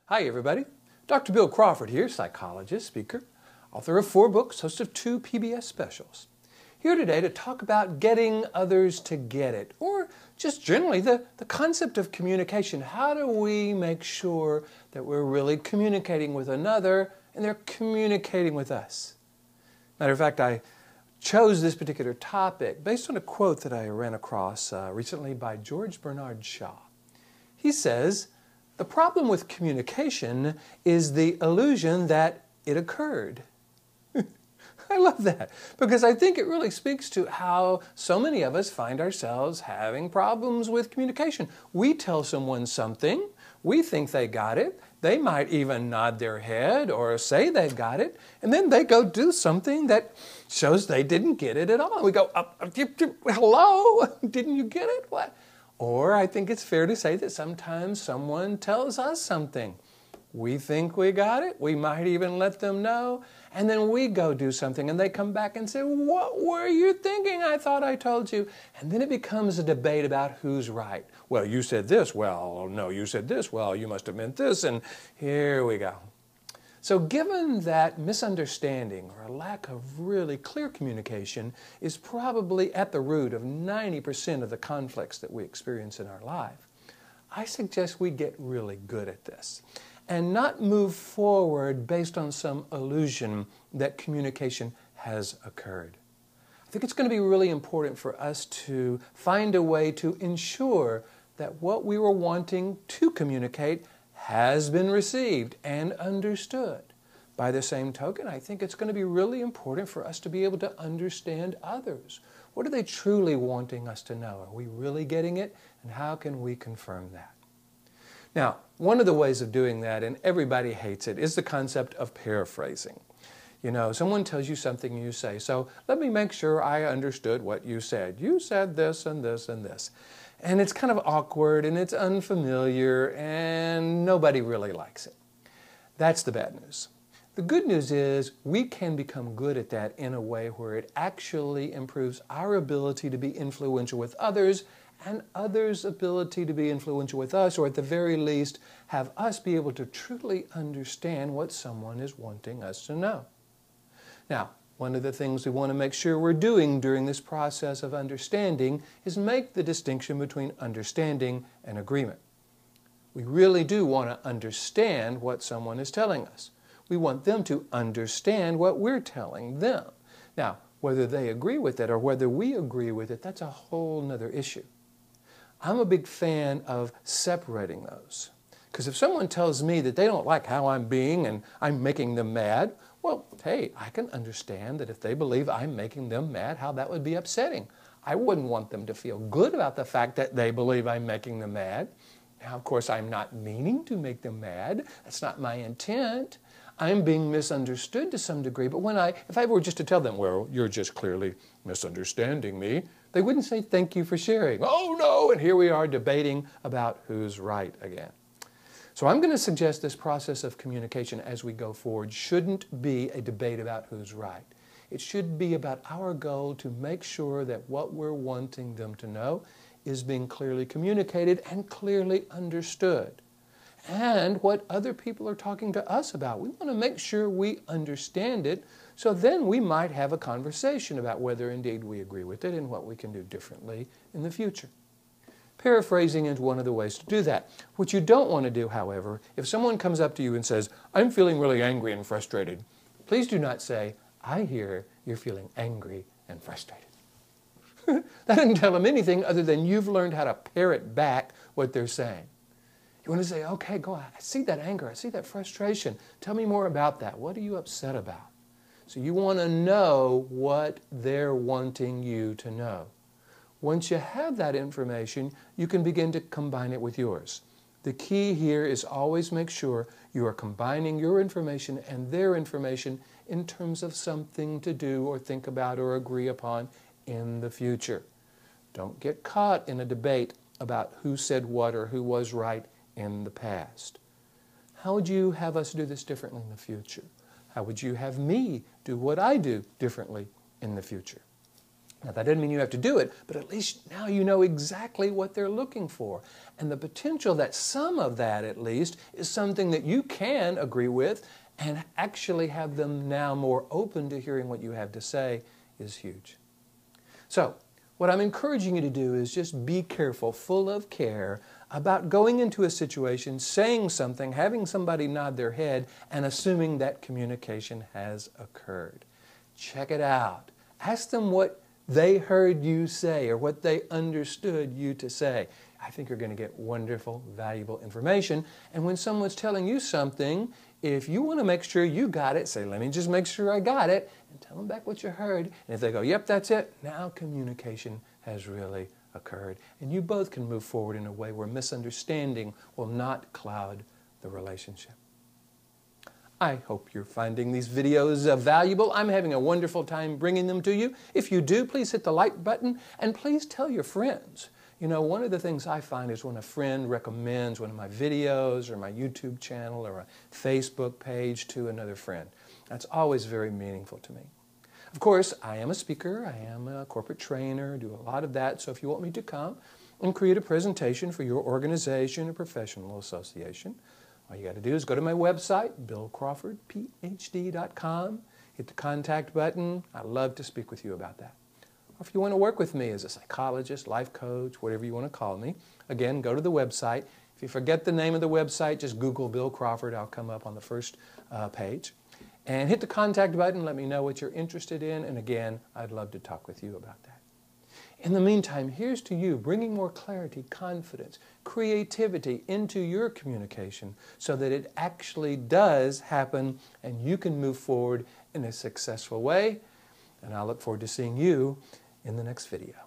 Hi everybody, Dr. Bill Crawford here, psychologist, speaker, author of 4 books, host of 2 PBS specials. Here today to talk about getting others to get it, or just generally the concept of communication. How do we make sure that we're really communicating with another and they're communicating with us? Matter of fact, I chose this particular topic based on a quote that I ran across recently by George Bernard Shaw. He says, "The problem with communication is the illusion that it occurred." I love that because I think it really speaks to how so many of us find ourselves having problems with communication. We tell someone something, we think they got it, they might even nod their head or say they got it, and then they go do something that shows they didn't get it at all. We go, hello, didn't you get it? What? Or I think it's fair to say that sometimes someone tells us something. We think we got it, we might even let them know, and then we go do something and they come back and say, "What were you thinking? I thought I told you." And then it becomes a debate about who's right. Well, you said this. Well, no, you said this. Well, you must have meant this. And here we go. So given that misunderstanding or a lack of really clear communication is probably at the root of 90% of the conflicts that we experience in our life, I suggest we get really good at this and not move forward based on some illusion that communication has occurred. I think it's going to be really important for us to find a way to ensure that what we were wanting to communicate has been received and understood. By the same token, I think it's going to be really important for us to be able to understand others. What are they truly wanting us to know? Are we really getting it? And how can we confirm that? Now, one of the ways of doing that, and everybody hates it, is the concept of paraphrasing. You know, someone tells you something and you say, "So let me make sure I understood what you said. You said this and this and this." And it's kind of awkward and it's unfamiliar and nobody really likes it. That's the bad news. The good news is we can become good at that in a way where it actually improves our ability to be influential with others and others' ability to be influential with us, or at the very least have us be able to truly understand what someone is wanting us to know. Now, one of the things we want to make sure we're doing during this process of understanding is make the distinction between understanding and agreement. We really do want to understand what someone is telling us. We want them to understand what we're telling them. Now, whether they agree with it or whether we agree with it, that's a whole nother issue. I'm a big fan of separating those. Because if someone tells me that they don't like how I'm being and I'm making them mad, well, hey, I can understand that if they believe I'm making them mad, how that would be upsetting. I wouldn't want them to feel good about the fact that they believe I'm making them mad. Now, of course, I'm not meaning to make them mad. That's not my intent. I'm being misunderstood to some degree, but if I were just to tell them, "Well, you're just clearly misunderstanding me," they wouldn't say, "Thank you for sharing." Oh no, and here we are debating about who's right again. So I'm going to suggest this process of communication as we go forward shouldn't be a debate about who's right. It should be about our goal to make sure that what we're wanting them to know is being clearly communicated and clearly understood. And what other people are talking to us about. We want to make sure we understand it, so then we might have a conversation about whether indeed we agree with it and what we can do differently in the future. Paraphrasing is one of the ways to do that. What you don't want to do, however, if someone comes up to you and says, "I'm feeling really angry and frustrated," please do not say, "I hear you're feeling angry and frustrated." That doesn't tell them anything other than you've learned how to parrot back what they're saying. You want to say, "Okay, go on. I see that anger. I see that frustration. Tell me more about that. What are you upset about?" So you want to know what they're wanting you to know. Once you have that information, you can begin to combine it with yours. The key here is always make sure you are combining your information and their information in terms of something to do or think about or agree upon in the future. Don't get caught in a debate about who said what or who was right in the past. How would you have us do this differently in the future? How would you have me do what I do differently in the future? Now, that doesn't mean you have to do it, but at least now you know exactly what they're looking for. And the potential that some of that, at least, is something that you can agree with and actually have them now more open to hearing what you have to say is huge. So, what I'm encouraging you to do is just be careful, full of care, about going into a situation, saying something, having somebody nod their head, and assuming that communication has occurred. Check it out. Ask them what they heard you say or what they understood you to say. I think you're going to get wonderful, valuable information. And when someone's telling you something, if you want to make sure you got it, say, let me just make sure I got it, and tell them back what you heard. And if they go, yep, that's it, now communication has really occurred. And you both can move forward in a way where misunderstanding will not cloud the relationship. I hope you're finding these videos valuable. I'm having a wonderful time bringing them to you. If you do, please hit the like button and please tell your friends. You know, one of the things I find is when a friend recommends one of my videos or my YouTube channel or a Facebook page to another friend. That's always very meaningful to me. Of course, I am a speaker, I am a corporate trainer, do a lot of that, so if you want me to come and create a presentation for your organization or professional association, all you got to do is go to my website, billcrawfordphd.com, hit the contact button. I'd love to speak with you about that. Or if you want to work with me as a psychologist, life coach, whatever you want to call me, again, go to the website. If you forget the name of the website, just Google Bill Crawford. I'll come up on the first page. And hit the contact button. Let me know what you're interested in. And again, I'd love to talk with you about that. In the meantime, here's to you bringing more clarity, confidence, creativity into your communication so that it actually does happen and you can move forward in a successful way. And I look forward to seeing you in the next video.